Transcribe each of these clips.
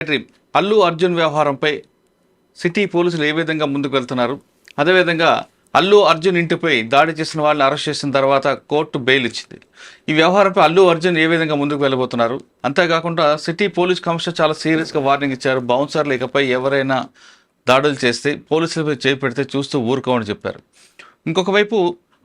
అల్లు అర్జున్ వ్యవహారంపై సిటీ పోలీసులు ఏ విధంగా ముందుకు వెళ్తున్నారు, అదేవిధంగా అల్లు అర్జున్ ఇంటిపై దాడి చేసిన వాళ్ళని అరెస్ట్ చేసిన తర్వాత కోర్టు బెయిల్ ఇచ్చింది. ఈ వ్యవహారంపై అల్లు అర్జున్ ఏ విధంగా ముందుకు వెళ్ళబోతున్నారు, అంతేకాకుండా సిటీ పోలీస్ కమిషనర్ చాలా సీరియస్గా వార్నింగ్ ఇచ్చారు. బౌన్సర్లు ఇకపై ఎవరైనా దాడులు చేస్తే పోలీసులపై చేపెడితే చూస్తూ ఊరుకోమని చెప్పారు. ఇంకొక వైపు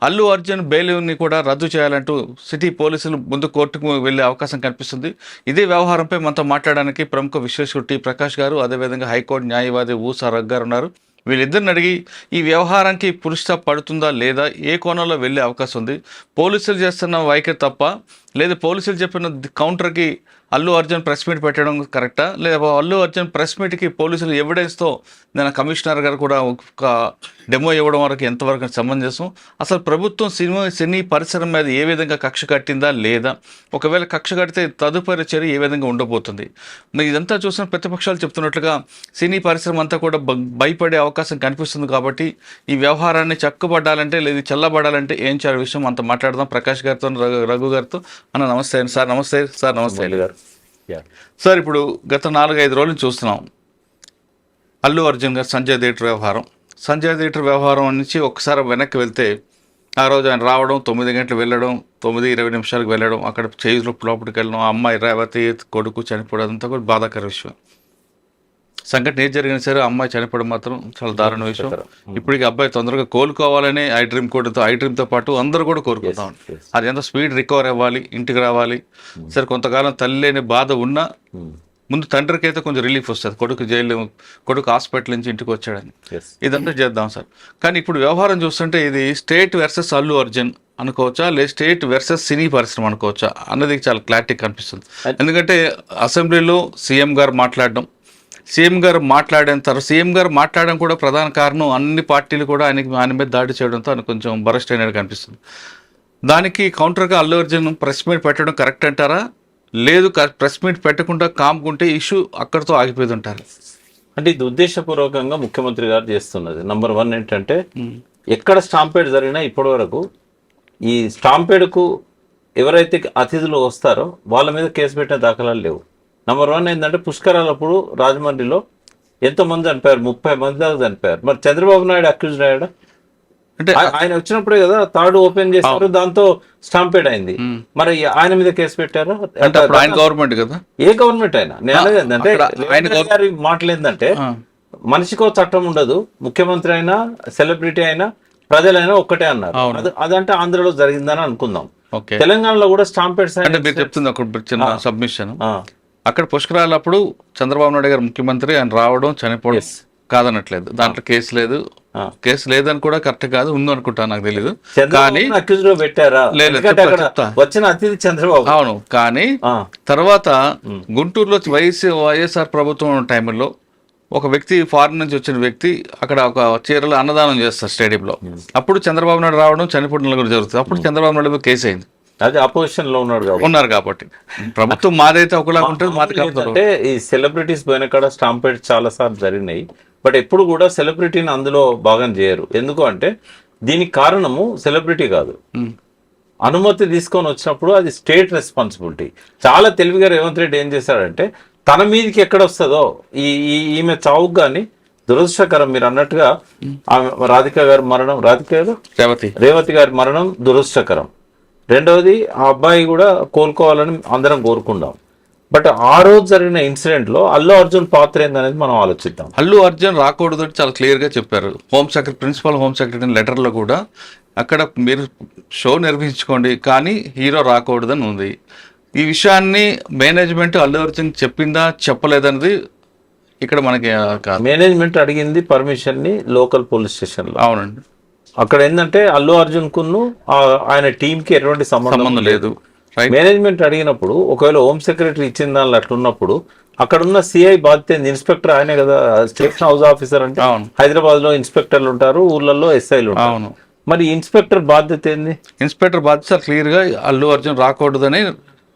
అల్లు అర్జున్ బెయిల్ని కూడా రద్దు చేయాలంటూ సిటీ పోలీసులు ముందు కోర్టుకు వెళ్లే అవకాశం కనిపిస్తుంది. ఇదే వ్యవహారంపై మనతో మాట్లాడడానికి ప్రముఖ విశ్లేషకుడు టి ప్రకాష్ గారు, అదేవిధంగా హైకోర్టు న్యాయవాది ఊసా రగ్ గారు ఉన్నారు. వీళ్ళిద్దరిని అడిగి ఈ వ్యవహారానికి పులి స్టాప్ పడుతుందా లేదా, ఏ కోణంలో వెళ్ళే అవకాశం ఉంది, పోలీసులు చేస్తున్న వైఖరి తప్ప లేదా పోలీసులు చెప్పిన కౌంటర్కి అల్లు అర్జున్ ప్రెస్ మీట్ పెట్టడం కరెక్టా, లేదా అల్లు అర్జున్ ప్రెస్ మీట్కి పోలీసులు ఎవిడెన్స్తో నేను కమిషనర్ గారు కూడా ఒక డెమో ఇవ్వడం వరకు ఎంతవరకు సమంజసం, అసలు ప్రభుత్వం సినీ పరిసరం మీద ఏ విధంగా కక్ష కట్టిందా లేదా, ఒకవేళ కక్ష కడితే తదుపరి చర్య ఏ విధంగా ఉండబోతుంది. మరి ఇదంతా చూసిన ప్రతిపక్షాలు చెప్తున్నట్లుగా సినీ పరిసరం అంతా కూడా భయపడే అవకాశం కనిపిస్తుంది. కాబట్టి ఈ వ్యవహారాన్ని చక్కబడాలంటే లేదా చల్లబడాలంటే ఏం చేయాలి విషయం అంత మాట్లాడదాం ప్రకాష్ గారితో, రఘు గారితో. అన్న నమస్తే సార్. నమస్తే సార్. నమస్తే గారు. సార్, ఇప్పుడు గత 4-5 రోజులు చూస్తున్నాం అల్లు అర్జున్ గారు సంజయ్ థియేటర్ వ్యవహారం నుంచి ఒకసారి వెనక్కి వెళ్తే, ఆ రోజు ఆయన రావడం 9 గంటలు వెళ్ళడం, 9:20 వెళ్ళడం, అక్కడ చేయిలో లోపలికి వెళ్ళడం, ఆ అమ్మాయి రేవతి కొడుకు చనిపోవడం అంతా కూడా బాధాకర విషయం. సంఘటన ఏం జరిగినా సరే అమ్మాయి చనిపోవడం మాత్రం చాలా దారుణ విషయం. ఇప్పటికి అబ్బాయి తొందరగా కోలుకోవాలని ఐ డ్రీమ్తో పాటు అందరూ కూడా కోరుకుంటాం. అది ఎంత స్పీడ్ రికవర్ అవ్వాలి, ఇంటికి రావాలి. సరే, కొంతకాలం తల్లి లేని బాధ ఉన్నా ముందు తండ్రికి అయితే కొంచెం రిలీఫ్ వస్తుంది, కొడుకు హాస్పిటల్ నుంచి ఇంటికి వచ్చాడని. ఇదంతా చేద్దాం సార్. కానీ ఇప్పుడు వ్యవహారం చూస్తుంటే ఇది స్టేట్ వర్సెస్ అల్లు అర్జున్ అనుకోవచ్చా, లేదు స్టేట్ వర్సెస్ సినీ పరిశ్రమ అనుకోవచ్చా అన్నది చాలా క్లారిటీ కనిపిస్తుంది. ఎందుకంటే అసెంబ్లీలో సీఎం గారు మాట్లాడిన తర్వాత సీఎం గారు మాట్లాడడం కూడా ప్రధాన కారణం అన్ని పార్టీలు కూడా ఆయన మీద దాడి చేయడంతో ఆయన కొంచెం బరస్ట్ అయినట్టు కనిపిస్తుంది. దానికి కౌంటర్గా అల్లు అర్జున్ ప్రెస్ మీట్ పెట్టడం కరెక్ట్ అంటారా, లేదు ప్రెస్ మీట్ పెట్టకుండా కామ్కుంటే ఇష్యూ అక్కడితో ఆగిపోయి ఉంటారు? అంటే ఇది ఉద్దేశపూర్వకంగా ముఖ్యమంత్రి గారు చేస్తున్నది. నంబర్ 1 ఏంటంటే, ఎక్కడ స్టాంపేడ్ జరిగినా ఇప్పటి వరకు ఈ స్టాంపేడ్కు ఎవరైతే అతిథులు వస్తారో వాళ్ళ మీద కేసు పెట్టిన దాఖలాలు లేవు. నంబర్ 1 ఏంటంటే, పుష్కరాలప్పుడు రాజమండ్రిలో ఎంతోమంది చనిపోయారు, 30 మంది దాకా చనిపోయారు. మరి చంద్రబాబు నాయుడు అక్యూజ్ అయ్యాడా? అంటే ఆయన వచ్చినప్పుడే కదా థర్డ్ ఓపెన్ చేశారు, దాంతో స్టాంపేడ్ అయింది. మరి ఆయన మీద కేసు పెట్టారా? గవర్నమెంట్ కదా, ఏ గవర్నమెంట్ అయినా. నేను అనేది ఏంటంటే, మాటలు ఏంటంటే, మనిషికో చట్టం ఉండదు, ముఖ్యమంత్రి అయినా సెలబ్రిటీ అయినా ప్రజలైనా ఒక్కటే అన్నారు. అదంటే ఆంధ్రలో జరిగిందని అనుకుందాం. తెలంగాణలో కూడా స్టాంపేడ్ మీరు చెప్తుంది ఒక చిన్న సబ్మిషన్. అక్కడ పుష్కరాలప్పుడు చంద్రబాబు నాయుడు గారు ముఖ్యమంత్రి, ఆయన రావడం చనిపోవడం కాదనట్లేదు, దాంట్లో కేసు లేదని కూడా కరెక్ట్ కాదు, ఉంది అనుకుంటా, నాకు తెలీదు. కానీ వచ్చిన అతిథి చంద్రబాబు. అవును, కానీ తర్వాత గుంటూరులో వైఎస్ఆర్ ప్రభుత్వం టైంలో ఒక వ్యక్తి, ఫారిన్ నుంచి వచ్చిన వ్యక్తి అక్కడ ఒక చీరలో అన్నదానం చేస్తారు స్టేడియంలో. అప్పుడు చంద్రబాబు నాయుడు రావడం చనిపోవడం కూడా జరుగుతుంది. అప్పుడు చంద్రబాబు నాయుడు కేసు అయింది. అది అపోజిషన్ లో ఉన్నారు కాబట్టి ప్రభుత్వం మాదైతే ఒకలాగా ఉంటుంది. అంటే ఈ సెలబ్రిటీస్ పోయిన కాడ స్టాంపేడ్ చాలా సార్లు జరిగినాయి. బట్ ఎప్పుడు కూడా సెలబ్రిటీని అందులో భాగం చేయరు. ఎందుకు అంటే, దీనికి కారణము సెలబ్రిటీ కాదు, అనుమతి తీసుకొని వచ్చినప్పుడు అది స్టేట్ రెస్పాన్సిబిలిటీ. చాలా తెలివిగా రేవంత్ రెడ్డి ఏం చేశాడంటే, తన మీదకి ఎక్కడ వస్తుందో ఈమె చావుకు కానీ దురదృష్టకరం. మీరు అన్నట్టుగా రేవతి గారి మరణం దురదృష్టకరం. రెండవది, ఆ అబ్బాయి కూడా కోలుకోవాలని అందరం కోరుకుందాం. బట్ ఆ రోజు జరిగిన ఇన్సిడెంట్ లో అల్లు అర్జున్ పాత్ర ఏందనేది మనం ఆలోచిద్దాం. అల్లు అర్జున్ రాకూడదు చాలా క్లియర్ గా చెప్పారు ప్రిన్సిపల్ హోమ్ సెక్రటరీ లెటర్లో కూడా. అక్కడ మీరు షో నిర్వహించుకోండి కానీ హీరో రాకూడదని ఉంది. ఈ విషయాన్ని మేనేజ్మెంట్ అల్లు అర్జున్ చెప్పిందా చెప్పలేదన్నది ఇక్కడ మనకి. మేనేజ్మెంట్ అడిగింది పర్మిషన్ ని లోకల్ పోలీస్ స్టేషన్ లో. అవునండి. అక్కడ ఏంటంటే అల్లు అర్జున్ కును ఆయన టీం కి ఎటువంటి సంబంధం లేదు. మేనేజ్మెంట్ అడిగినప్పుడు ఒకవేళ హోమ్ సెక్రటరీ ఇచ్చిన దానిలో అట్లున్నప్పుడు అక్కడ ఉన్న సిఐ బాధ్యత, ఇన్స్పెక్టర్ ఆయనే కదా, స్టేషన్ హౌస్ ఆఫీసర్ అంటే. హైదరాబాద్ లో ఇన్స్పెక్టర్లు ఉంటారు, ఊర్లలో ఎస్ఐలు ఉంటారు. మరి ఇన్స్పెక్టర్ బాధ్యత ఏంది? ఇన్స్పెక్టర్ బాధ్యత క్లియర్ గా అల్లు అర్జున్ రాకూడదని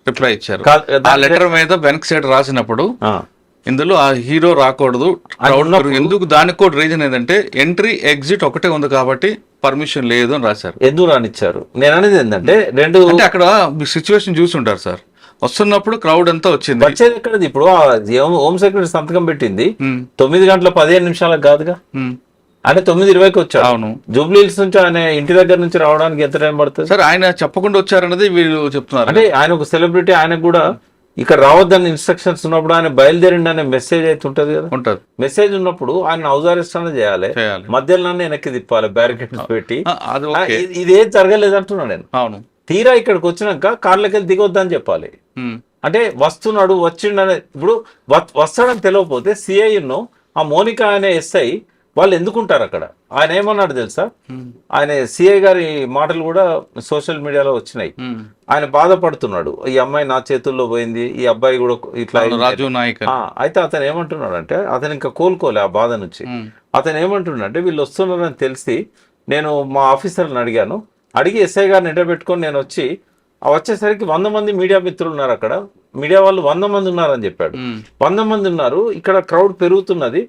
రిప్లై ఇచ్చారు. ఆ లెటర్ మీద వెనక్ సైడ్ రాసినప్పుడు ఇందులో ఆ హీరో రాకూడదు ఎందుకు, దానికి కూడా రీజన్ ఏంటంటే ఎంట్రీ ఎగ్జిట్ ఒకటే ఉంది కాబట్టి పర్మిషన్ లేదు అని రాశారు. ఎందుకు రానిచ్చారు? నేను అనేది ఏంటంటే, అక్కడ సిచ్యువేషన్ చూసి ఉంటారు సార్. వస్తున్నప్పుడు క్రౌడ్ అంతా వచ్చింది. వచ్చేది ఎక్కడది ఇప్పుడు హోమ్ సెక్రటరీ సంతకం పెట్టింది ఉమ్, 9:15 కాదుగా, ఉమ్, ఆయన 9:20కి వచ్చాడు. అవును. జూబ్లీ హిల్స్ నుంచి ఆయన ఇంటి దగ్గర నుంచి రావడానికి ఎంత టైం పడుతుంది? సరే, ఆయన చెప్పకుండా వచ్చారన్నది వీళ్ళు చెప్తున్నారు. అంటే ఆయన ఒక సెలబ్రిటీ, ఆయనకు కూడా ఇక్కడ రావద్దని ఇన్స్ట్రక్షన్స్ ఉన్నప్పుడు ఆయన బయలుదేరిండి అనే మెసేజ్ అయితే ఉంటది కదా. ఉంటది. మెసేజ్ ఉన్నప్పుడు ఆయన హౌస్ అరెస్ట్ అనేది చేయాలి, మధ్యలో వెనక్కి తిప్పాలి బ్యారికేడ్ పెట్టి. అది ఓకే. ఇది ఏది జరగలేదు అంటున్నా నేను. అవును. తీరా ఇక్కడికి వచ్చినాక కార్లకి వెళ్ళి దిగొద్దని చెప్పాలి. ఉమ్, అంటే వస్తున్నాడు వచ్చిండనే, ఇప్పుడు వస్తాడని తెలియకపోతే సిఐను ఆ మోనికా అనే ఎస్ఐ వాళ్ళు ఎందుకుంటారు అక్కడ? ఆయన ఏమన్నాడు తెలుసా? ఆయన సిఐ గారి మాటలు కూడా సోషల్ మీడియాలో వచ్చినాయి. ఆయన బాధపడుతున్నాడు, ఈ అమ్మాయి నా చేతుల్లో పోయింది, ఈ అబ్బాయి కూడా ఇట్లా రాజు నాయక్. అయితే అతను ఏమంటున్నాడు అంటే, అతను ఇంకా కోలుకోలే ఆ బాధ నుంచి. అతను ఏమంటున్నాడు అంటే, వీళ్ళు వస్తున్నారని తెలిసి నేను మా ఆఫీసర్ని అడిగి ఎస్ఐ గారిని ఎండబెట్టుకొని నేను వచ్చేసరికి 100 మంది మీడియా మిత్రులు ఉన్నారు అక్కడ, మీడియా వాళ్ళు 100 మంది ఉన్నారని చెప్పాడు. 100 మంది ఉన్నారు, ఇక్కడ క్రౌడ్ పెరుగుతున్నది,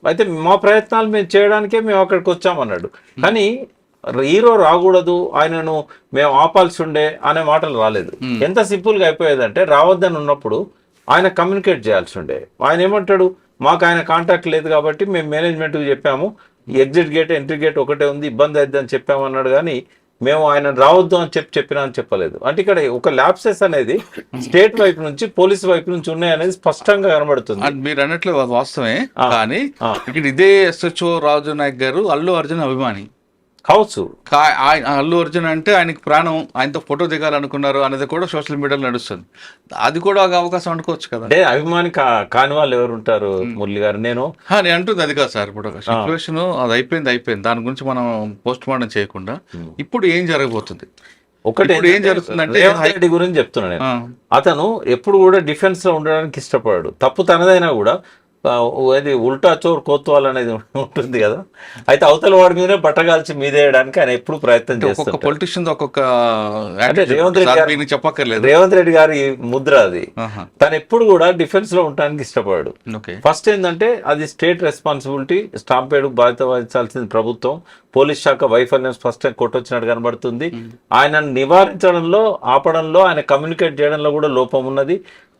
అయితే మా ప్రయత్నాలు మేము చేయడానికే మేము అక్కడికి వచ్చామన్నాడు. కానీ హీరో రాకూడదు, ఆయనను మేము ఆపాల్సి ఉండే అనే మాటలు రాలేదు. ఎంత సింపుల్గా అయిపోయేదంటే, రావద్దని ఉన్నప్పుడు ఆయన కమ్యూనికేట్ చేయాల్సి ఉండే. ఆయన ఏమంటాడు, మాకు ఆయన కాంటాక్ట్ లేదు కాబట్టి మేము మేనేజ్మెంట్కి చెప్పాము, ఎగ్జిట్ గేట్ ఎంట్రీ గేట్ ఒకటే ఉంది, ఇబ్బంది అవుతుందని చెప్పామన్నాడు. కానీ మేము ఆయన రావద్దు అని చెప్పినా అని చెప్పలేదు. అంటే ఇక్కడ ఒక ల్యాప్సెస్ అనేది స్టేట్ వైపు నుంచి పోలీస్ వైపు నుంచి ఉన్నాయనేది స్పష్టంగా కనబడుతుంది. మీరు అన్నట్లు వాస్తవమే, కానీ ఇక్కడ ఇదే ఎస్హెచ్ఓ రాజు నాయక్ గారు అల్లు అర్జున్ అభిమాని కావచ్చు. అల్లు అర్జున్ అంటే ఆయనకి ప్రాణం, ఆయనతో ఫోటో దిగాలనుకున్నారు అనేది కూడా సోషల్ మీడియాలో నడుస్తుంది. అది కూడా ఒక అవకాశం అనుకోవచ్చు కదా. అంటే అభిమాని కాని వాళ్ళు ఎవరు ఉంటారు మురళి గారు? నేను అంటుంది అది కాదు సార్. ఇప్పుడు సిచ్యువేషన్ అది అయిపోయింది, దాని గురించి మనం పోస్ట్ మార్టం చేయకుండా ఇప్పుడు ఏం జరగబోతుంది, ఒకటి ఏం జరుగుతుందంటే, రేవంత్ రెడ్డి గురించి చెప్తున్నా నేను. అతను ఎప్పుడు కూడా డిఫెన్స్ లో ఉండడానికి ఇష్టపడాడు. తప్పు తనదైనా కూడా అది ఉల్టా చోర్ కోత్వాల్ అనేది ఉంటుంది కదా, అయితే అవతల వాడి మీదనే బట్టగాల్చి మీదేయడానికి ఆయన ఎప్పుడు ప్రయత్నం చేస్తారు. పొలిటిషియన్ చెప్పక్కర్లేదు, రేవంత్ రెడ్డి గారి ముద్ర అది. తను ఎప్పుడు కూడా డిఫెన్స్ లో ఉండడానికి ఇష్టపడాడు. ఫస్ట్ ఏంటంటే అది స్టేట్ రెస్పాన్సిబిలిటీ, స్టాంపేడ్ బాధ్యత వహించాల్సింది ప్రభుత్వం. పోలీస్ శాఖ వైఫల్యం స్పష్టంగా కొట్టొచ్చినట్టు కనబడుతుంది. ఆయన నివారించడంలో, ఆపడంలో, ఆయన కమ్యూనికేట్ చేయడంలో కూడా లోపం ఉన్నది.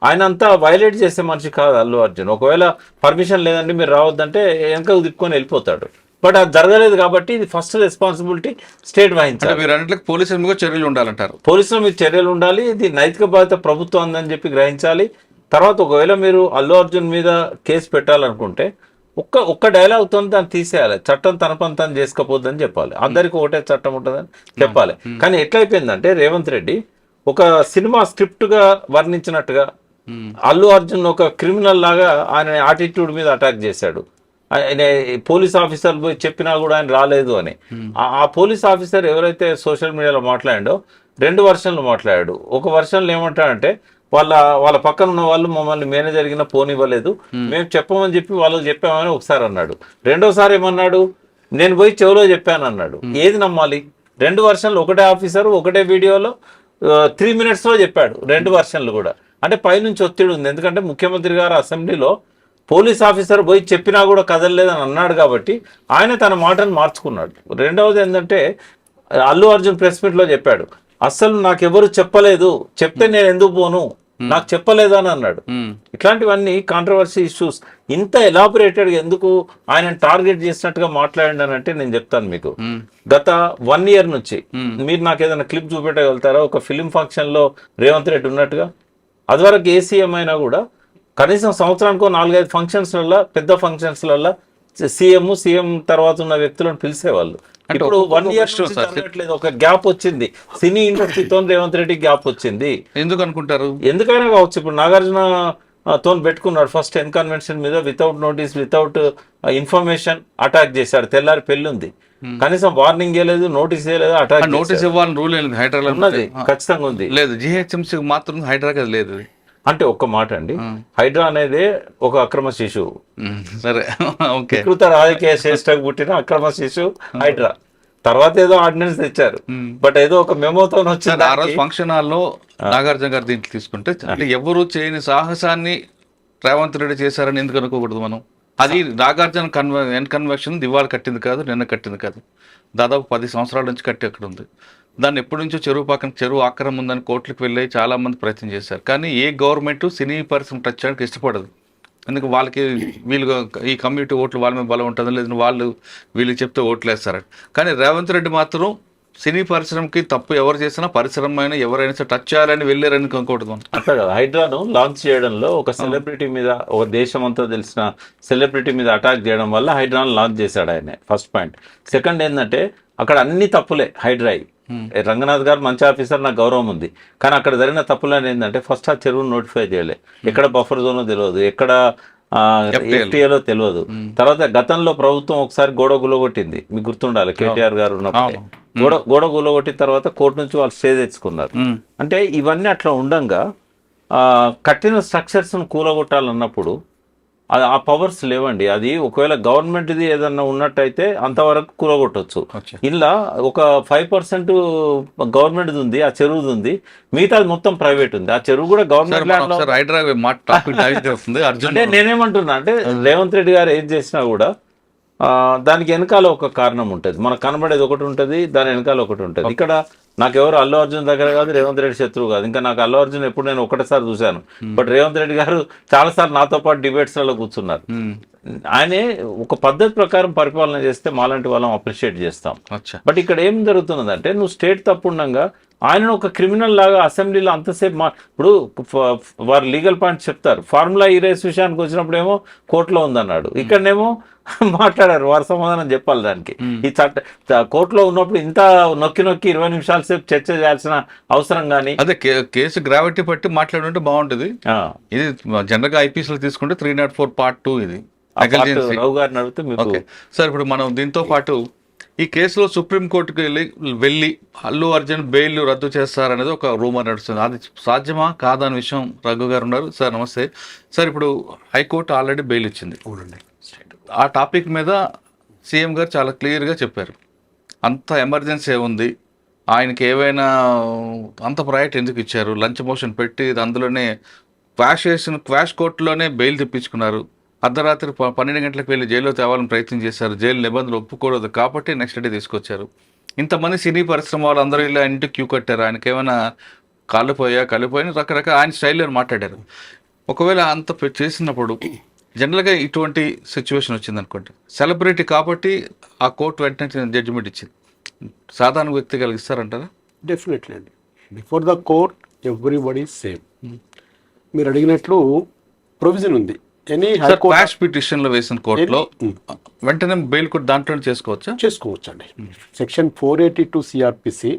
ఆయన అంతా వైలేట్ చేసే మనిషి కాదు అల్లు అర్జున్. ఒకవేళ పర్మిషన్ లేదండి మీరు రావద్దంటే వెనకకు తిప్పుకొని వెళ్ళిపోతాడు. బట్ అది జరగలేదు కాబట్టి ఇది ఫస్ట్ రెస్పాన్సిబిలిటీ స్టేట్ వహించాలి. మీరు అన్నట్లకి పోలీసుల మీద చర్యలు ఉండాలంటారు. పోలీసుల మీద చర్యలు ఉండాలి, ఇది నైతిక బాధ్యత ప్రభుత్వం ఉందని చెప్పి గ్రహించాలి. తర్వాత ఒకవేళ మీరు అల్లు అర్జున్ మీద కేసు పెట్టాలనుకుంటే ఒక్క డైలాగ్తో దాన్ని తీసేయాలి. చట్టం తన పని తను చేసుకోపోద్దని చెప్పాలి. అందరికి ఒకటే చట్టం ఉంటుందని చెప్పాలి. కానీ ఎట్లయిపోయిందంటే, రేవంత్ రెడ్డి ఒక సినిమా స్క్రిప్ట్ గా వర్ణించినట్టుగా అల్లు అర్జున్ ఒక క్రిమినల్ లాగా ఆయన యాటిట్యూడ్ మీద అటాక్ చేశాడు. ఆయన పోలీస్ ఆఫీసర్ పోయి చెప్పినా కూడా ఆయన రాలేదు అని. ఆ పోలీస్ ఆఫీసర్ ఎవరైతే సోషల్ మీడియాలో మాట్లాడాడో 2 వర్షన్లు మాట్లాడాడు. ఒక వర్షన్లో ఏమంటాడంటే, వాళ్ళ పక్కన ఉన్న వాళ్ళు మమ్మల్ని మేనేజర్ కింద పోనివ్వలేదు, మేము చెప్పమని చెప్పి వాళ్ళకి చెప్పామని ఒకసారి అన్నాడు. రెండోసారి ఏమన్నాడు, నేను పోయి చెవులో చెప్పాను అన్నాడు. ఏది నమ్మాలి? 2 వర్షన్లు ఒకటే ఆఫీసర్ ఒకటే వీడియోలో 3 minutes లో చెప్పాడు, 2 వర్షన్లు కూడా. అంటే పైనుంచి ఒత్తిడి ఉంది. ఎందుకంటే ముఖ్యమంత్రి గారు అసెంబ్లీలో పోలీస్ ఆఫీసర్ పోయి చెప్పినా కూడా కదలలేదని అన్నాడు కాబట్టి ఆయన తన మాటను మార్చుకున్నాడు. రెండవది ఏంటంటే, అల్లు అర్జున్ ప్రెస్ మీట్ లో చెప్పాడు, అస్సలు నాకెవరు చెప్పలేదు, చెప్తే నేను ఎందుకు పోను, నాకు చెప్పలేదు అని అన్నాడు. ఇట్లాంటివన్నీ కాంట్రవర్సీ ఇష్యూస్. ఇంత ఎలాబొరేటెడ్ ఎందుకు ఆయన టార్గెట్ చేసినట్టుగా మాట్లాడానంటే నేను చెప్తాను మీకు. గత 1 year నుంచి మీరు నాకు ఏదైనా క్లిప్ చూపెట్టగలుగుతారా ఒక ఫిలిం ఫంక్షన్ లో రేవంత్ రెడ్డి ఉన్నట్టుగా? అదివరకు ఏ సీఎం అయినా కూడా కనీసం సంవత్సరానికి 4-5 ఫంక్షన్స్లలో, పెద్ద ఫంక్షన్స్లలో సీఎం తర్వాత ఉన్న వ్యక్తులను పిలిచేవాళ్ళు. ఇప్పుడు 1 year జరగట్లేదు, ఒక గ్యాప్ వచ్చింది. సినీ ఇండస్ట్రీతో రేవంత్ రెడ్డి గ్యాప్ వచ్చింది. ఎందుకు అనుకుంటారు? ఎందుకైనా కావచ్చు. ఇప్పుడు నాగార్జున తో పెట్టుకున్నాడు ఫస్ట్ కన్వెన్షన్ మీద, without notice, without information attack చేశాడు. తెల్లారి పెళ్లి ఉంది, కనీసం వార్నింగ్ ఇవ్వలేదు, నోటీస్ ఇవ్వలేదు, అటాక్. నోటీస్ ఇవ్వాలని రూల్ లేదు హైదరాబాద్ ఉన్నది, ఖచ్చితంగా ఉంది. లేదు, జిహెచ్ఎంసీ మాత్రం హైదరాబాద్ లేదు. అంటే ఒక్క మాట అండి, హైడ్రా అనేది ఒక అక్రమ శిశువు. సరే, వికృత రాజకీయ శ్రేష్టకు పుట్టిన అక్రమ శిశువు హైడ్రా. తర్వాత ఏదో ఆర్డినెన్స్ తెచ్చారు, బట్ ఏదో ఒక మెమోతో వచ్చింది. ఆ రోజు ఫంక్షన్ హాల్లో నాగార్జున గారు దీంట్లో తీసుకుంటే, అంటే ఎవరు చేయని సాహసాన్ని రేవంత్ రెడ్డి చేశారని ఎందుకు అనుకోకూడదు మనం? అది నాగార్జున కన్వెన్షన్ దివాళ కట్టింది కాదు, నిన్న కట్టింది కాదు, దాదాపు 10 సంవత్సరాల నుంచి కట్టి అక్కడ ఉంది. దాన్ని ఎప్పటి నుంచో చెరువు పక్కన చెరువు ఆక్రమం ఉందని కోర్టులకు వెళ్ళి చాలా మంది ప్రయత్నం చేశారు. కానీ ఏ గవర్నమెంట్ సినీ పరిశ్రమ టచ్ చేయడానికి ఇష్టపడదు. ఎందుకు వాళ్ళకి వీళ్ళు ఈ కమ్యూనిటీ ఓట్లు వాళ్ళ మీద బలం ఉంటుంది, లేదంటే వాళ్ళు వీళ్ళకి చెప్తే ఓట్లు వేస్తారని. కానీ రేవంత్ రెడ్డి మాత్రం సినీ పరిశ్రమకి తప్పు ఎవరు చేసినా పరిశ్రమ అయినా ఎవరైనా సరే టచ్ చేయాలని వెళ్ళారని అనుకోవడం. అట్లా కదా, హైడ్రాను లాంచ్ చేయడంలో ఒక సెలబ్రిటీ మీద, ఒక దేశం అంతా తెలిసిన సెలబ్రిటీ మీద అటాక్ చేయడం వల్ల హైడ్రాను లాంచ్ చేశాడు ఆయన. First point. సెకండ్ ఏంటంటే అక్కడ అన్ని తప్పులే హైడ్రాయి. రంగనాథ్ గారు మంచి ఆఫీసర్, నాకు గౌరవం ఉంది. కానీ అక్కడ జరిగిన తప్పులని ఏంటంటే ఫస్ట్ ఆ చెరువును నోటిఫై చేయలే, ఎక్కడ బఫర్ జోనో తెలియదు, ఎక్కడ ఎఫ్టీఏలో తెలియదు. తర్వాత గతంలో ప్రభుత్వం ఒకసారి గోడ గులగొట్టింది, మీకు గుర్తుండాలి, కేటీఆర్ గారు ఉన్నప్పుడు గోడ గులగొట్టిన తర్వాత కోర్టు నుంచి వాళ్ళు స్టే తెచ్చుకున్నారు. అంటే ఇవన్నీ అట్లా ఉండంగా కట్టిన స్ట్రక్చర్స్ కూలగొట్టాలన్నప్పుడు ఆ పవర్స్ లేవండి. అది ఒకవేళ గవర్నమెంట్ది ఏదన్నా ఉన్నట్టయితే అంతవరకు కూలగొట్టవచ్చు. ఇలా ఒక 5% గవర్నమెంట్ ఉంది, ఆ చెరువుది ఉంది, మిగతాది మొత్తం ప్రైవేట్ ఉంది. ఆ చెరువు కూడా గవర్నమెంట్. అంటే నేనేమంటున్నా అంటే రేవంత్ రెడ్డి గారు ఏం చేసినా కూడా దానికి వెనకాల ఒక కారణం ఉంటుంది. మనకు కనబడేది ఒకటి ఉంటుంది, దాని వెనకాల ఒకటి ఉంటుంది. ఇక్కడ నాకెవరు అల్లు అర్జున్ దగ్గర కాదు, రేవంత్ రెడ్డి శత్రువు కాదు. ఇంకా నాకు అల్లు అర్జున్ ఎప్పుడు నేను ఒకటేసారి చూశాను, బట్ రేవంత్ రెడ్డి గారు చాలాసార్లు నాతో పాటు డిబేట్స్లలో కూర్చున్నారు. ఆయనే ఒక పద్ధతి ప్రకారం పరిపాలన చేస్తే మాలాంటి వాళ్ళం అప్రిషియేట్ చేస్తాం. బట్ ఇక్కడ ఏం జరుగుతున్నదంటే నువ్వు స్టేట్ తప్పుండగా ఆయనను ఒక క్రిమినల్ లాగా అసెంబ్లీలో అంతసేపు ఇప్పుడు వారు లీగల్ పాయింట్స్ చెప్తారు. ఫార్ములా ఈ రేస్ విషయానికి వచ్చినప్పుడు ఏమో కోర్టులో ఉందన్నాడు, ఇక్కడనేమో మాట్లాడారు, వారు సమాధానం చెప్పాలి దానికి. ఈ కోర్టులో ఉన్నప్పుడు ఇంత నొక్కి 20 నిమిషాల సేపు చర్చ చేయాల్సిన అవసరం కానీ, అదే కేసు గ్రావిటీ బట్టి మాట్లాడుంటే బాగుంటుంది. ఇది జనరల్ గా ఐపీఎస్ లో తీసుకుంటే 304 Part 2 ఇది రావు గారిని అడిగితే మీకు. సార్ ఇప్పుడు మనం దీంతో పాటు ఈ కేసులో సుప్రీంకోర్టుకు వెళ్ళి అల్లు అర్జున్ బెయిల్ రద్దు చేస్తారనేది ఒక రూమర్ నడుస్తుంది. అది సాధ్యమా కాదా అనే విషయం రఘు గారు ఉన్నారు. సార్ నమస్తే సార్. ఇప్పుడు హైకోర్టు ఆల్రెడీ బెయిల్ ఇచ్చింది. ఆ టాపిక్ మీద సీఎం గారు చాలా క్లియర్గా చెప్పారు, అంత ఎమర్జెన్సీ ఉంది, ఆయనకి ఏవైనా అంత ప్రయారిటీ ఎందుకు ఇచ్చారు, లంచ్ మోషన్ పెట్టి అందులోనే క్వాష్ కోర్టులోనే బెయిల్ తెప్పించుకున్నారు, అర్ధరాత్రి 12 గంటలకు వెళ్ళి జైల్లో తేవాలని ప్రయత్నం చేశారు, జైలు నిబంధనలు ఒప్పుకోలేదు కాబట్టి నెక్స్ట్ డే తీసుకొచ్చారు. ఇంతమంది సినీ పరిశ్రమ వాళ్ళందరూ ఇలా ఇంటికి క్యూ కట్టారు, ఆయనకి ఏమైనా కాలిపోయా రకరకాల ఆయన స్టైల్లో మాట్లాడారు. ఒకవేళ అంత చేసినప్పుడు జనరల్గా ఇటువంటి సిచ్యువేషన్ వచ్చింది అనుకోండి, సెలబ్రిటీ కాబట్టి ఆ కోర్టు వెంటనే జడ్జిమెంట్ ఇచ్చింది, సాధారణ వ్యక్తి కలిగిస్తారంటారా? డెఫినెట్లీ అండి. Before the court everybody same. మీరు అడిగినట్లు ప్రొవిజన్ ఉంది. క్వాష్ పిటిషన్ లో వేసిన కోర్టులో వెంటనే బెయిల్ కూడా దాంట్లో చేసుకోవచ్చండి. సెక్షన్ 482 సిఆర్పిసి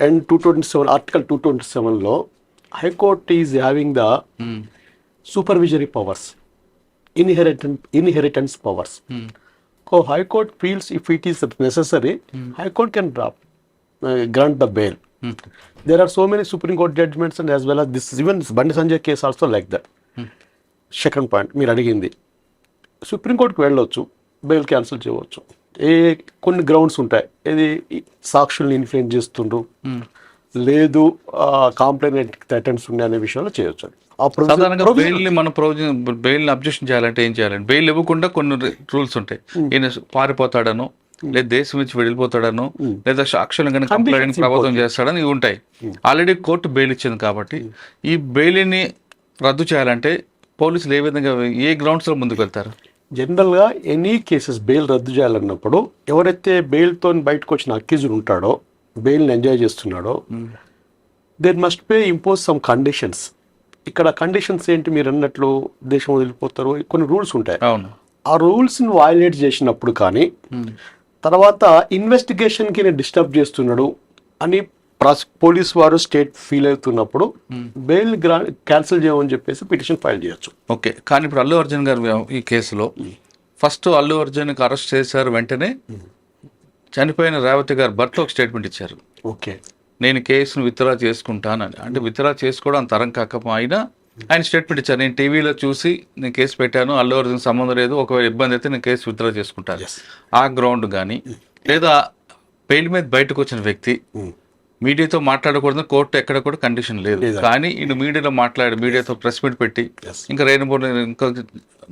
అండ్ 227 ఆర్టికల్ 227లో high court is having the supervisory powers, inheritance powers. So High Court feels if it is necessary, High Court can grant the bail. There are so many Supreme Court judgments and as well as this, even Bandi Sanjay case also like that. Second point మీరు అడిగింది, సుప్రీంకోర్టుకు వెళ్ళవచ్చు, bail cancel చేయవచ్చు. కొన్ని grounds ఉంటాయి, ఇది సాక్షుల్ని influence చేస్తుండ్రు, లేదు కాంప్లైంట్ థ్రెటన్స్ ఉన్నాయి అనే విషయంలో చేయొచ్చు. బెయిల్ అబ్జెక్షన్ చేయాలంటే ఏం చేయాలంటే, బెయిల్ ఇవ్వకుండా కొన్ని రూల్స్ ఉంటాయి. ఈయన పారిపోతాడను, లేదా దేశం నుంచి వెళ్ళిపోతాడను, లేదా సాక్షులను కనుక కంప్లైంట్ ప్రభుత్వం చేస్తాడని ఇవి ఉంటాయి. ఆల్రెడీ కోర్టు బెయిల్ ఇచ్చింది కాబట్టి ఈ బెయిల్ని రద్దు చేయాలంటే పోలీసులు ఏ విధంగా ఏ గ్రౌండ్స్లో ముందుకు వెళ్తారు? జనరల్గా ఎనీ కేసెస్ బెయిల్ రద్దు చేయాలన్నప్పుడు ఎవరైతే బెయిల్తో బయటకు వచ్చిన అక్యూజ్డ్ ఉంటాడో, బెయిల్ని ఎంజాయ్ చేస్తున్నాడో, there must be impose some conditions. ఇక్కడ కండిషన్స్ ఏంటి? మీరు అన్నట్లు దేశం వదిలిపోతారు, కొన్ని రూల్స్ ఉంటాయి. ఆ రూల్స్ని వయలేట్ చేసినప్పుడు కానీ, తర్వాత ఇన్వెస్టిగేషన్కి డిస్టర్బ్ చేస్తున్నాడు అని పోలీస్ వారు స్టేట్ ఫీల్ అవుతున్నప్పుడు బెయిల్ క్యాన్సిల్ చేయమని చెప్పేసి పిటిషన్ ఫైల్ చేయొచ్చు. ఓకే. కానీ ఇప్పుడు అల్లు అర్జున్ గారు ఈ కేసులో ఫస్ట్ అల్లు అర్జున్కి అరెస్ట్ చేశారు, వెంటనే చనిపోయిన రేవతి గారు భర్త ఒక స్టేట్మెంట్ ఇచ్చారు. ఓకే, నేను కేసును విత్డ్రా చేసుకుంటానని. అంటే విత్డ్రా చేసుకోవడం అంత తరం కాకపోయినా ఆయన స్టేట్మెంట్ ఇచ్చారు, నేను టీవీలో చూసి నేను కేసు పెట్టాను, అల్లు అర్జున్ సంబంధం లేదు, ఒకవేళ ఇబ్బంది అయితే నేను కేసు విత్డ్రా చేసుకుంటాను. ఆ గ్రౌండ్ కానీ, లేదా బెయిల్ మీద బయటకు వచ్చిన వ్యక్తి మీడియాతో మాట్లాడకూడదు కోర్టు ఎక్కడ కూడా కండిషన్ లేదు, కానీ ఈయన మీడియాలో మీడియాతో ప్రెస్ మీట్ పెట్టి ఇంకా ఇంకా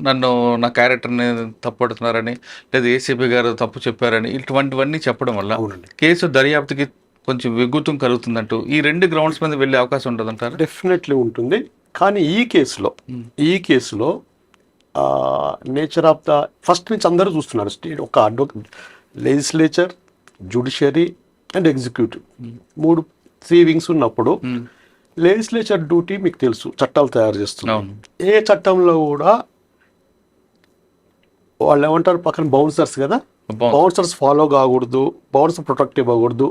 నన్ను నా క్యారెక్టర్ని తప్పుడుతున్నారని, లేదా ఏసీపీ గారు తప్పు చెప్పారని, ఇటువంటివన్నీ చెప్పడం వల్ల కేసు దర్యాప్తుకి కొంచెం విగుతం కలుగుతుందంటూ ఈ 2 గ్రౌండ్స్ మీద వెళ్ళే అవకాశం ఉంటుందంటారు. డెఫినెట్లీ ఉంటుంది. కానీ ఈ కేసులో నేచర్ ఆఫ్ ద ఫస్ట్ నుంచి అందరూ చూస్తున్నారు. స్టేట్ ఒక legislature, judiciary and executive 3 wings ఉన్నప్పుడు లెజిస్లేచర్ డ్యూటీ మీకు తెలుసు, చట్టాలు తయారు చేస్తున్నారు. ఏ చట్టంలో కూడా వాళ్ళు ఏమంటారు, పక్కన బౌన్సర్స్ కదా, బౌన్సర్స్ ఫాలో కాకూడదు, బౌన్సర్ ప్రొటెక్ట్ ఇవ్వకూడదు.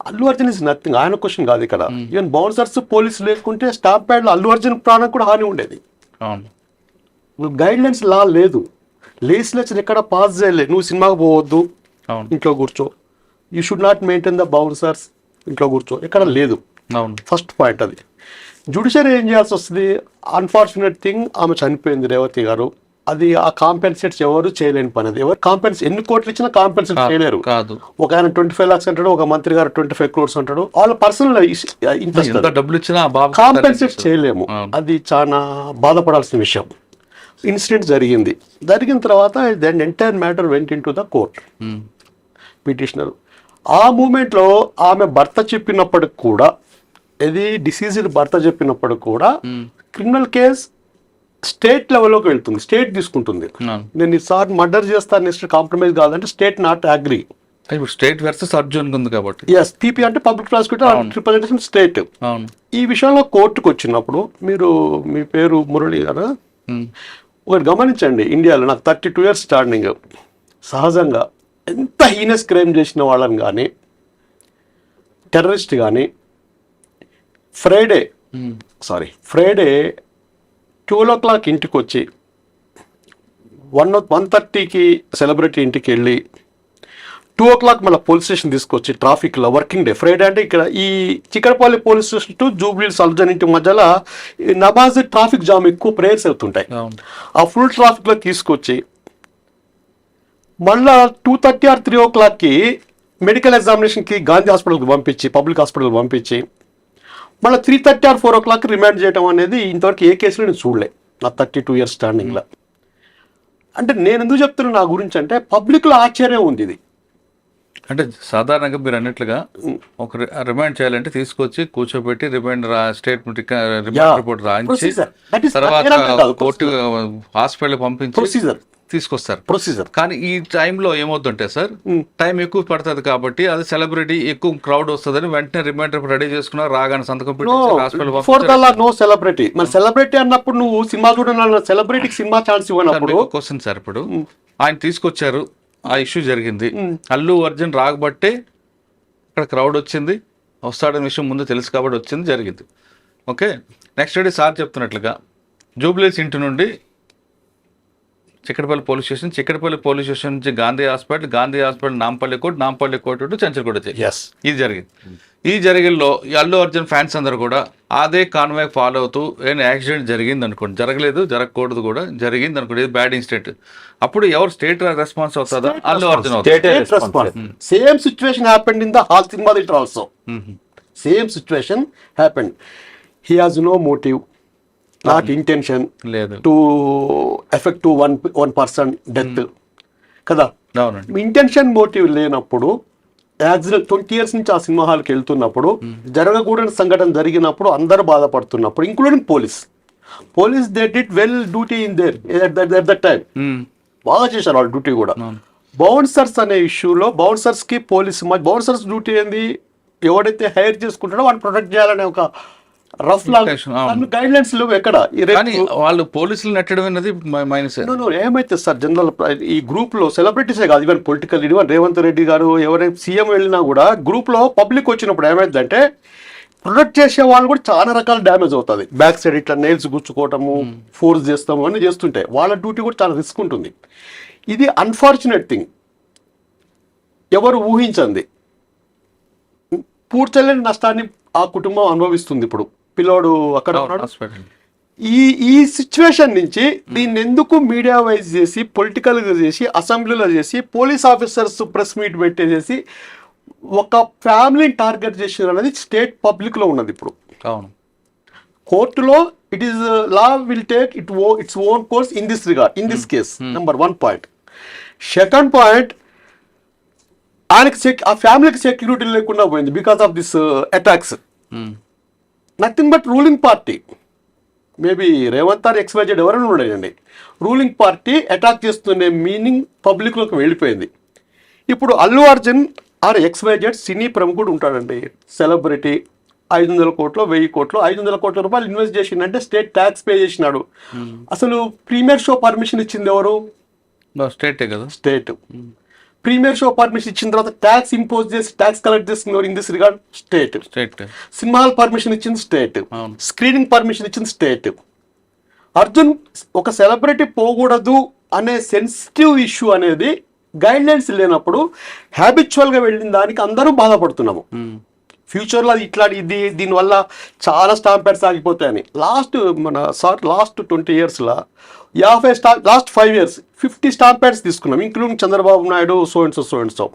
అల్లు అర్జున్ ఇస్ నథింగ్, ఆయన క్వశ్చన్ కాదు ఇక్కడ. ఈవెన్ బౌన్సర్స్ పోలీసు లేకుంటే స్టాంప్ ప్యాడ్లో అల్లు అర్జున్ ప్రాణం కూడా హాని ఉండేది. గైడ్ లైన్స్ లా లేదు, లెజిస్లేచర్ ఎక్కడ పాస్ చేయలేదు. నువ్వు సినిమాకి పోవద్దు, ఇంట్లో కూర్చో, you should not maintain the bouncers, ఇంట్లో కూర్చో, ఎక్కడ లేదు. ఫస్ట్ పాయింట్ అది. జ్యుడిషియరీ ఏం చేయాల్సి వస్తుంది? అన్ఫార్చునేట్ థింగ్, ఆమె చనిపోయింది రేవతి గారు. అది ఆ కాంపెన్సేట్స్ ఎవరు చేయలేని పని. అది ఎవరు ఎన్ని కోట్లు ఇచ్చినా కాంపెన్సేట్ చేయలేరు. ఒక ఆయన 25 lakhs అంటాడు, ఒక మంత్రి గారు 25 crores అంటాడు. వాళ్ళ పర్సనల్ ఇంట్రెస్ట్, డబ్బులు ఇచ్చినా కాంపెన్సేట్ చేయలేము. అది చాలా బాధపడాల్సిన విషయం. ఇన్సిడెంట్ జరిగిన తర్వాత then entire matter went into the court. Petitioner ఆ మూమెంట్లో ఆమె భర్త చెప్పినప్పటికి కూడా, ఇది డిసీజ్డ్ భర్త చెప్పినప్పటికి కూడా క్రిమినల్ కేస్ స్టేట్ లెవెల్లోకి వెళ్తుంది, స్టేట్ తీసుకుంటుంది. నేను ఈసారి మర్డర్ చేస్తాను, నెక్స్ట్ కాంప్రమైజ్ కాదంటే స్టేట్ నాట్ అగ్రీ. ఇప్పుడు స్టేట్ వర్సెస్ అర్జున్ ఉంది కాబట్టి ఎస్, పీపీ అంటే పబ్లిక్ ప్రాసిక్యూటర్, రిప్రజెంటేషన్ స్టేట్. ఈ విషయంలో కోర్టుకు వచ్చినప్పుడు మీరు, మీ పేరు మురళి గారు, ఒకటి గమనించండి. ఇండియాలో నాకు 32 years స్టాండింగ్. సహజంగా ఎంత హీనస్ క్రైమ్ చేసిన వాళ్ళని కానీ, టెర్రరిస్ట్ కానీ, ఫ్రైడే 12 o'clock ఇంటికి వచ్చి 1:30కి సెలబ్రిటీ ఇంటికి వెళ్ళి 2 o'clock మళ్ళీ పోలీస్ స్టేషన్ తీసుకొచ్చి ట్రాఫిక్లో, వర్కింగ్ డే ఫ్రైడే అంటే ఇక్కడ ఈ Chikkadpally police station to Jubilee సల్జన్ ఇంటి మధ్యలో నమాజ్ ట్రాఫిక్ జామ్, ఎక్కువ ప్రేయర్స్ అవుతుంటాయి. ఆ ఫుల్ ట్రాఫిక్లో తీసుకొచ్చి మళ్ళా 2:30 or 3 o'clockకి మెడికల్ ఎగ్జామినేషన్కి గాంధీ హాస్పిటల్కి పంపించి, పబ్లిక్ హాస్పిటల్కి పంపించి మళ్ళీ 3:30 or 4 o'clock రిమాండ్ చేయడం అనేది ఇంతవరకు ఏ కేసులో నేను చూడలే నా 32 years స్టాండింగ్లో. అంటే నేను ఎందుకు చెప్తున్నా నా గురించి అంటే, పబ్లిక్లో ఆశ్చర్యం ఉంది. ఇది అంటే సాధారణంగా మీరు అన్నట్లుగా ఒక రిమాండ్ చేయాలంటే తీసుకొచ్చి కూర్చోబెట్టి రిమాండ్ స్టేట్మెంట్ రిపోర్ట్ రాయించి తర్వాత కోర్టు హాస్పిటల్ పంపించి తీసుకొస్తారు ప్రొసీజర్. కానీ ఈ టైంలో ఏమవుతుంటే సార్, టైం ఎక్కువ పడుతుంది కాబట్టి అది సెలబ్రిటీ ఎక్కువ క్రౌడ్ వస్తుందని వెంటనే రిమైండర్ రెడీ చేసుకున్నారు, రాగానే సంతకం పెట్టి నో సెలబ్రిటీ. మరి సెలబ్రిటీ అన్నప్పుడు నువ్వు సినిమా చూడాలన్న సెలబ్రిటీకి సినిమా ఛాన్స్ ఇవ్వనప్పుడు క్వశ్చన్ సార్. ఇప్పుడు ఆయన తీసుకొచ్చారు, ఆ ఇష్యూ జరిగింది, అల్లు అర్జున్ రాకబట్టే ఇక్కడ క్రౌడ్ వచ్చింది, వస్తాడనే విషయం ముందు తెలుసు కాబట్టి వచ్చింది, జరిగింది. ఓకే, నెక్స్ట్ డే సార్ చెప్తున్నట్లుగా జూబ్లీస్ ఇంటి నుండి చిక్కడపల్లి పోలీస్ స్టేషన్ నుంచి Gandhi hospital Nampally court to Chanchalguda. ఇది జరిగింది. ఈ జరిగిల్లో అల్లు అర్జున్ ఫ్యాన్స్ అందరూ కూడా అదే కాన్వాయ్ ఫాలో అవుతూ ఏమైనా యాక్సిడెంట్ జరిగింది అనుకోండి, జరగకూడదు కూడా జరిగింది అనుకోండి, ఇది బ్యాడ్ ఇన్సిడెంట్, అప్పుడు ఎవరు స్టేట్ రెస్పాన్స్ అవుతుందా? అల్లు అర్జున్ అవుతుంది. Same situation happened in the hall cinema theatre also. Same situation happened. He has no motive, not intention to effect to one person death కదా. ఇంటెన్షన్ మోటివ్ లేనప్పుడు, యాక్సిడెంట్ 20 years నుంచి ఆ cinema హాల్కి వెళ్తున్నప్పుడు, జరగకూడని సంఘటన జరిగినప్పుడు అందరూ బాధపడుతున్నప్పుడు, including police they did well duty in there at that time. బాగా చేశారు వాళ్ళ డ్యూటీ కూడా. బౌన్సర్స్ అనే ఇష్యూలో బౌన్సర్స్ కి బౌన్సర్స్ డ్యూటీ ఏంది? ఎవడైతే హైర్ చేసుకుంటాడో వాడిని ప్రొటెక్ట్ చేయాలనే ఒక రఫ్ గైడ్ లైన్స్ లేవు ఎక్కడ. వాళ్ళు పోలీసులు నెట్టడం అనేది మైనస్. ఏమైతే సార్, జనరల్ ఈ గ్రూప్ లో సెలబ్రిటీసే కాదు, even political even Revanth Reddy గారు ఎవరైనా సీఎం వెళ్ళినా కూడా గ్రూప్ లో పబ్లిక్ వచ్చినప్పుడు ఏమైందంటే, ప్రొటెక్ట్ చేసే వాళ్ళు కూడా చాలా రకాల డ్యామేజ్ అవుతుంది. బ్యాక్ సైడ్ ఇట్లా నెయిల్స్ గుచ్చుకోవటము, ఫోర్స్ చేస్తాము అన్నీ చేస్తుంటే వాళ్ళ డ్యూటీ కూడా చాలా రిస్క్ ఉంటుంది. ఇది అన్ఫార్చునేట్ థింగ్, ఎవరు ఊహించండి. పూర్తిలేని నష్టాన్ని ఆ కుటుంబం అనుభవిస్తుంది. ఇప్పుడు పిల్లోడు అక్కడ ఉన్నాడు. ఈ సిచ్యువేషన్ నుంచి దీన్ని ఎందుకు మీడియా వైజ్ చేసి, పొలిటికల్గా చేసి, అసెంబ్లీలో చేసి, పోలీస్ ఆఫీసర్స్ ప్రెస్ మీట్ పెట్టేసి ఒక ఫ్యామిలీని టార్గెట్ చేసిన అనేది స్టేట్ పబ్లిక్లో ఉన్నది. ఇప్పుడు కోర్టులో it is law will take its own course in this regard, in this case. Number 1 point. Second point, ఆయనకి ఆ ఫ్యామిలీకి సెక్యూరిటీ లేకుండా పోయింది because of this attacks. Nothing but ruling party, maybe Revanth or XYZ ఎవరైనా ఉండేయండి, రూలింగ్ పార్టీ అటాక్ చేస్తున్న meaning పబ్లిక్లోకి వెళ్ళిపోయింది. ఇప్పుడు Allu Arjun or XYZ cine ప్రముఖుడు ఉంటాడండి, సెలబ్రిటీ, 500 కోట్లు 1000 కోట్లు 500 కోట్ల రూపాయలు ఇన్వెస్ట్ చేసిందంటే స్టేట్ ట్యాక్స్ పే చేసినాడు. అసలు ప్రీమియర్ షో పర్మిషన్ ఇచ్చింది ఎవరు? స్టేటే కదా. స్టేట్. ప్రీమియర్ షో పర్మిషన్ ఇచ్చిన తర్వాత ట్యాక్స్ ఇంపోజ్ చేసి ట్యాక్స్ కలెక్ట్ చేస్తున్నారు in this regard state. Cinema hall permission ఇచ్చింది స్టేట్, స్క్రీనింగ్ పర్మిషన్ ఇచ్చింది స్టేట్. అర్జున్ ఒక సెలబ్రిటీ పోకూడదు అనే సెన్సిటివ్ ఇష్యూ అనేది గైడ్ లైన్స్ లేనప్పుడు హ్యాబిచువల్గా వెళ్ళిన దానికి అందరూ బాధపడుతున్నాము. ఫ్యూచర్లో అది దీనివల్ల చాలా స్టాంప్ ప్యాడ్స్ ఆగిపోతాయని. లాస్ట్ 20 yearsలో లాస్ట్ 5 years 50 స్టాంప్ ప్యాడ్స్ తీసుకున్నాం, including Chandrababu Naidu, so and so.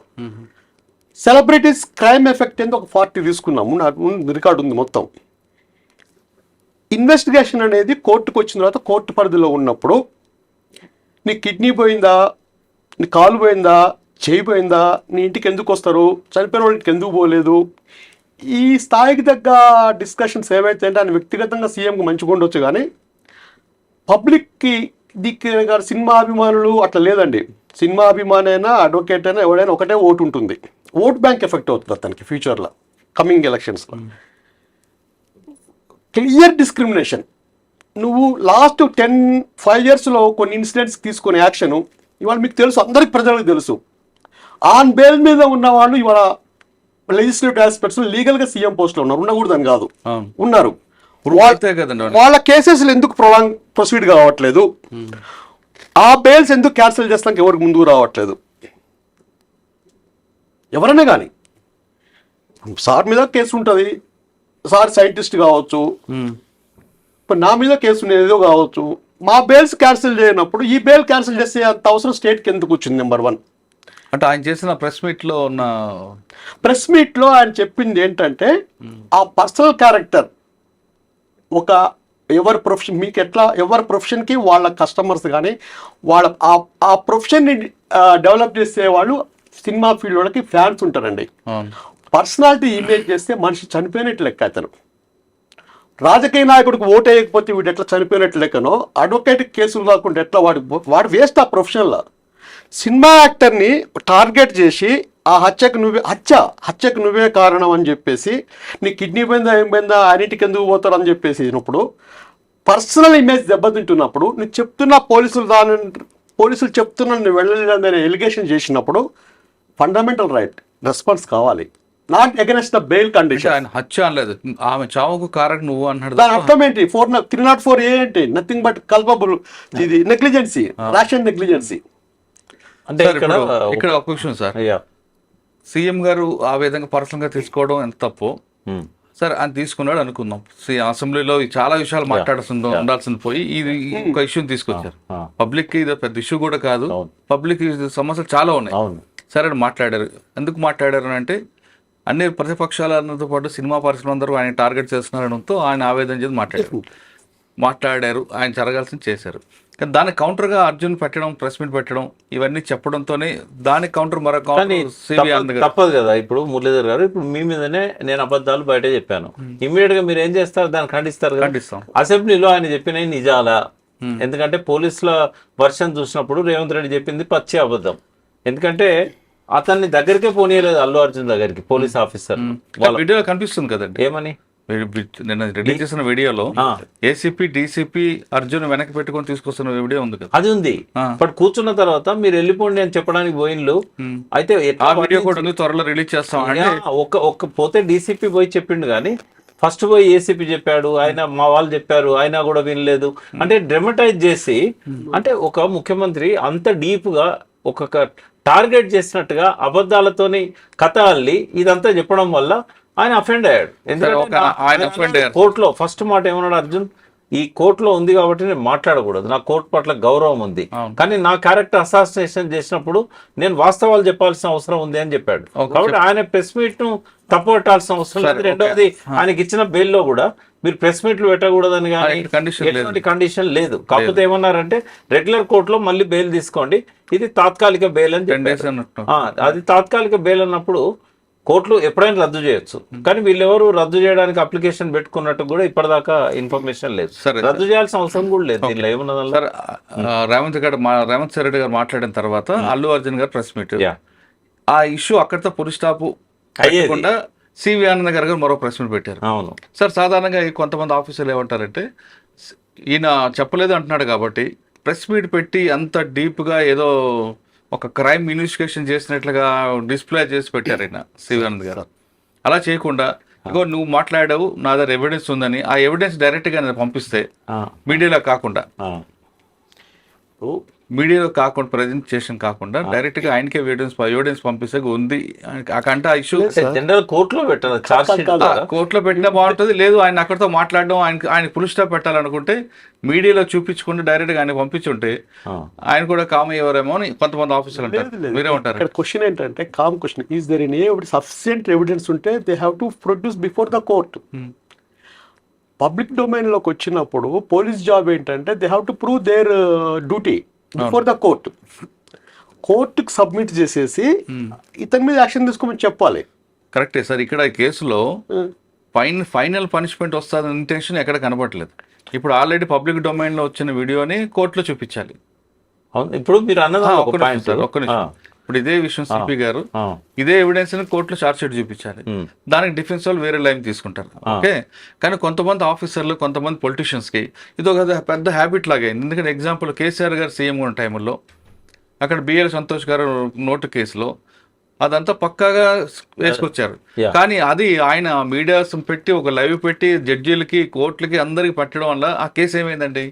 Celebrities crime effect ఏందో ఒక 40 తీసుకున్నాము, నాకు రికార్డు ఉంది మొత్తం. ఇన్వెస్టిగేషన్ అనేది కోర్టుకు వచ్చిన తర్వాత కోర్టు పరిధిలో ఉన్నప్పుడు నీ కిడ్నీ పోయిందా, నీ కాలు పోయిందా, చేయి పోయిందా, నీ ఇంటికి ఎందుకు వస్తారు, చనిపోయిన వాళ్ళకి ఎందుకు పోలేదు, ఈ స్థాయికి తగ్గ డిస్కషన్స్ ఏవైతే అంటే ఆయన వ్యక్తిగతంగా సీఎంకి మంచిగా ఉండొచ్చు, కానీ పబ్లిక్కి గారు సినిమా అభిమానులు అట్లా లేదండి. సినిమా అభిమాని అయినా అడ్వకేట్ అయినా ఎవడైనా ఒకటే ఓటు ఉంటుంది, ఓట్ బ్యాంక్ ఎఫెక్ట్ అవుతుంది అతనికి ఫ్యూచర్లో కమింగ్ ఎలక్షన్స్లో. Clear discrimination. నువ్వు లాస్ట్ 5 yearsలో కొన్ని ఇన్సిడెంట్స్ తీసుకునే యాక్షను ఇవాళ మీకు తెలుసు, అందరికి ప్రజలకు తెలుసు. ఆన్ బెయిల్ మీద ఉన్న వాళ్ళు ఇవాళ లెజిస్లేటివ్ ఆస్పెక్ట్స్ లీగల్గా సీఎం పోస్ట్లో ఉన్నారు, ఉండకూడదని కాదు, ఉన్నారు. వాళ్ళ కేసెస్ ఎందుకు ప్రొసీడ్ కావట్లేదు, ఆ బెయిల్స్ ఎందుకు క్యాన్సిల్ చేస్తానికి ఎవరికి ముందుకు రావట్లేదు? ఎవరైనా కానీ సార్ మీద కేసు ఉంటుంది, సార్ సైంటిస్ట్ కావచ్చు, ఇప్పుడు నా మీద కేసు ఏదో కావచ్చు, మా బెయిల్స్ క్యాన్సిల్ చేయనప్పుడు ఈ బెయిల్ క్యాన్సిల్ చేసే అంత అవసరం స్టేట్కి ఎందుకు వచ్చింది? నెంబర్ 1. అంటే ఆయన చేసిన ప్రెస్ మీట్లో ఆయన చెప్పింది ఏంటంటే ఆ పర్సనల్ క్యారెక్టర్ ఒక ఎవరి ప్రొఫెషన్, మీకు ఎట్లా ఎవరి ప్రొఫెషన్కి వాళ్ళ కస్టమర్స్ కానీ వాళ్ళ ఆ ప్రొఫెషన్ని డెవలప్ చేసే వాళ్ళు సినిమా ఫీల్డ్ వాళ్ళకి ఫ్యాన్స్ ఉంటారండి. పర్సనాలిటీ ఇమేజ్ చేస్తే మనిషి చనిపోయినట్టు లెక్క. అతను రాజకీయ నాయకుడికి ఓటు వేయకపోతే వీడు ఎట్లా చనిపోయినట్టు లెక్కనో, అడ్వకేట్ కేసులు రాకుండా ఎట్లా వాడు వేస్ట్ ఆ ప్రొఫెషన్లో. సినిమా యాక్టర్ని టార్గెట్ చేసి ఆ హత్యకు నువ్వే కారణం అని చెప్పేసి, నీ కిడ్నీ పోయిందా ఏం పోయిందా అన్నింటికి ఎందుకు పోతారు అని చెప్పేసి అయినప్పుడు, పర్సనల్ ఇమేజ్ దెబ్బతింటున్నప్పుడు, నువ్వు చెప్తున్న పోలీసులు చెప్తున్నా నువ్వు వెళ్ళలేదని ఎలిగేషన్ చేసినప్పుడు ఫండమెంటల్ రైట్ రెస్పాన్స్ కావాలి, not against the bail condition. ఆయన హత్య అనలేదు, ఆమె చావుకు కారణం నువ్వు అన్నాడు. దాని అర్థం ఏంటి? 304 ఏంటి? నథింగ్ బట్ కల్పబుల్, ఇది నెగ్లిజెన్సీ, రేషన్ నెగ్లిజెన్సీ. అంటే ఇక్కడ ఒక విషయం సార్, సీఎం గారు ఆ విధంగా పర్సనల్ గా తీసుకోవడం ఎంత తప్పు. సరే ఆయన తీసుకున్నాడు అనుకుందాం, అసెంబ్లీలో చాలా విషయాలు ఉండాల్సింది పోయి ఇది ఒక ఇష్యూని తీసుకొచ్చారు. పబ్లిక్ కి ఇది పెద్ద ఇష్యూ కూడా కాదు, పబ్లిక్ సమస్యలు చాలా ఉన్నాయి. సరే మాట్లాడారు. ఎందుకు మాట్లాడారు అంటే అన్ని ప్రతిపక్షాలతో పాటు సినిమా పరిశ్రమ అందరూ ఆయన టార్గెట్ చేస్తున్నారనడంతో ఆయన ఆవేదన చేసి మాట్లాడారు. ఆయన జరగాల్సింది చేశారు. కానీ దానికి కౌంటర్గా అర్జున్ పెట్టడం, ప్రెస్ మీట్ పెట్టడం, ఇవన్నీ చెప్పడంతోనే దానికి కౌంటర్ మరొక తప్పదు కదా. ఇప్పుడు మురళీధర్ గారు, ఇప్పుడు మీ మీదనే నేను అబద్ధాలు బయట చెప్పాను, ఇమీడియట్ గా మీరు ఏం చేస్తారు? దాన్ని ఖండిస్తారు. ఖండిస్తాం. అసెంబ్లీలో ఆయన చెప్పినవి నిజాలా? ఎందుకంటే పోలీసుల వర్షన్ చూసినప్పుడు రేవంత్ రెడ్డి చెప్పింది పచ్చి అబద్ధం. ఎందుకంటే అతన్ని దగ్గరికే పోనీయలేదు అల్లు అర్జున్ దగ్గరికి పోలీస్ ఆఫీసర్. వీడియోలో కనిపిస్తుంది కదండి ఏమని, నిన్న రిలీజ్ చేసిన వీడియోలో ఏసీపీ డీసీపీ అర్జున్ వెనక్కి పెట్టుకొని తీసుకొస్తున్న వీడియో ఉంది కదా, అది ఉంది. బట్ కూర్చున్న తర్వాత మీరు వెళ్ళిపోండి అని చెప్పడానికి పోయిన్లు. అయితే ఆ వీడియో కూడా ఉంది, త్వరలో రిలీజ్ చేస్తాం. ఒక పోతే డీసీపీ పోయి చెప్పిండు, కానీ ఫస్ట్ పోయి ఏసీపీ చెప్పాడు, ఆయన మా వాళ్ళు చెప్పారు, అయినా కూడా వినలేదు. అంటే డ్రమటైజ్ చేసి, అంటే ఒక ముఖ్యమంత్రి అంత డీప్ గా ఒక టార్గెట్ చేసినట్టుగా అబద్ధాలతోని కథ అల్లి ఇదంతా చెప్పడం వల్ల ఆయన అఫెండ్ అయ్యాడు. ఎందుకంటే కోర్టులో ఫస్ట్ మాట ఏమన్నాడు అర్జున్, ఈ కోర్టులో ఉంది కాబట్టి నేను మాట్లాడకూడదు, నా కోర్టు పట్ల గౌరవం ఉంది, కానీ నా క్యారెక్టర్ అసాసినేషన్ చేసినప్పుడు నేను వాస్తవాలు చెప్పాల్సిన అవసరం ఉంది అని చెప్పాడు. కాబట్టి ఆయన ప్రెస్ మీట్ ను తప్పుపట్టాల్సిన అవసరం లేదు. రెండవది ఆయనకి ఇచ్చిన బెయిల్లో కూడా మీరు ప్రెస్ మీట్లు పెట్టకూడదని కానీ condition లేదు. ఎటువంటి కండిషన్ లేదు. కాకపోతే ఏమన్నారంటే రెగ్యులర్ కోర్టులో మళ్ళీ బెయిల్ తీసుకోండి, ఇది తాత్కాలిక బెయిల్ అని 10 days చెప్పారు. అన్నట్టు. అది తాత్కాలిక బెయిల్ అన్నప్పుడు కోర్టులు ఎప్పుడైనా రద్దు చేయొచ్చు, కానీ వీళ్ళెవరు రద్దు చేయడానికి అప్లికేషన్ పెట్టుకున్నట్టు కూడా ఇప్పటిదాకా ఇన్ఫర్మేషన్ లేదు. సరే, రద్దు చేయాల్సిన అవసరం కూడా లేదు దీనిలో ఏమున్నదల్లా. సార్ రేవంత్ రెడ్డి గారు మాట్లాడిన తర్వాత అల్లు అర్జున్ గారు ప్రెస్ మీట్, యా ఆ ఇష్యూ అక్కడితో పులి స్టాప్ అయ్యేది. అయ్యకుండా సివి ఆనంద్ గారు మరో ప్రెస్ మీట్ పెట్టారు. అవును సార్ సాధారణంగా ఈ కొంతమంది ఆఫీసర్లు ఏమంటారంటే ఈయన చెప్పలేదు అంటున్నాడు కాబట్టి ప్రెస్ మీట్ పెట్టి అంత డీప్గా ఏదో ఒక క్రైమ్ ఇన్వెస్టిగేషన్ చేసినట్లుగా డిస్ప్లే చేసి పెట్టారు ఆయన సివి ఆనంద్ గారు. అలా చేయకుండా ఇగో నువ్వు మాట్లాడావు, నా దగ్గర ఎవిడెన్స్ ఉందని ఆ ఎవిడెన్స్ డైరెక్ట్గా నేను పంపిస్తే మీడియాలో కాకుండా ప్రజెంటేషన్ కాకుండా డైరెక్ట్ గా ఆయనకే ఎవిడెన్స్ పంపిస్తే ఉంది అకంటే ఆ ఇష్యూ జనరల్ కోర్టులో పెట్టాలి, చార్జ్ షీట్ కోర్టులో పెట్టినా బాగుంటుంది. లేదు ఆయన అక్కడితో మాట్లాడడం, ఆయన పులి స్టాప్ పెట్టాలనుకుంటే మీడియాలో చూపించుకుంటే డైరెక్ట్ గా ఆయన పంపించుంటే ఆయన కూడా కామ్ అయ్యేవారేమో అని కొంతమంది ఆఫీసర్లు అంటారు. మీరే ఉంటారు. ఇక్కడ క్వశ్చన్ ఏంటంటే కామ్ question, is there any sufficient evidence ఉంటే they have to produce before the court. Public డొమైన్లోకి వచ్చినప్పుడు పోలీస్ జాబ్ ఏంటంటే they have to prove their duty before the court. కోర్టుకి సబ్మిట్ చేసేసి ఇతని మీద యాక్షన్ తీసుకోమని చెప్పాలి. కరెక్టే సార్. ఇక్కడ ఈ కేసులో ఫైనల్ పనిష్మెంట్ వస్తుందని ఇంటెన్షన్ ఎక్కడ కనబడలేదు. ఇప్పుడు ఆల్రెడీ పబ్లిక్ డొమైన్ లో వచ్చిన వీడియోని కోర్టులో చూపించాలి. అవును, ఇప్పుడు మీరు అన్నది ఒక పాయింట్ సార్. ఒక్క నిమిషం. ఇప్పుడు ఇదే విషయం సిపి గారు ఇదే ఎవిడెన్స్ ని కోర్టులో చార్జ్ షీట్ చూపించాలి. దానికి డిఫెన్స్ వాళ్ళు వేరే లైన్ తీసుకుంటారు. ఓకే, కానీ కొంతమంది ఆఫీసర్లు, కొంతమంది పొలిటీషియన్స్ కి ఇది ఒక పెద్ద హ్యాబిట్ లాగే. ఎందుకంటే ఎగ్జాంపుల్ కేసీఆర్ గారు సీఎం ఉన్న టైంలో అక్కడ బిఎల్ సంతోష్ గారు నోటు కేసులో అదంతా పక్కాగా వేసుకొచ్చారు. కానీ అది ఆయన మీడియా పెట్టి ఒక లైవ్ పెట్టి జడ్జీలకి, కోర్టులకి అందరికి పెట్టడం వల్ల ఆ కేసు ఏమైందండి?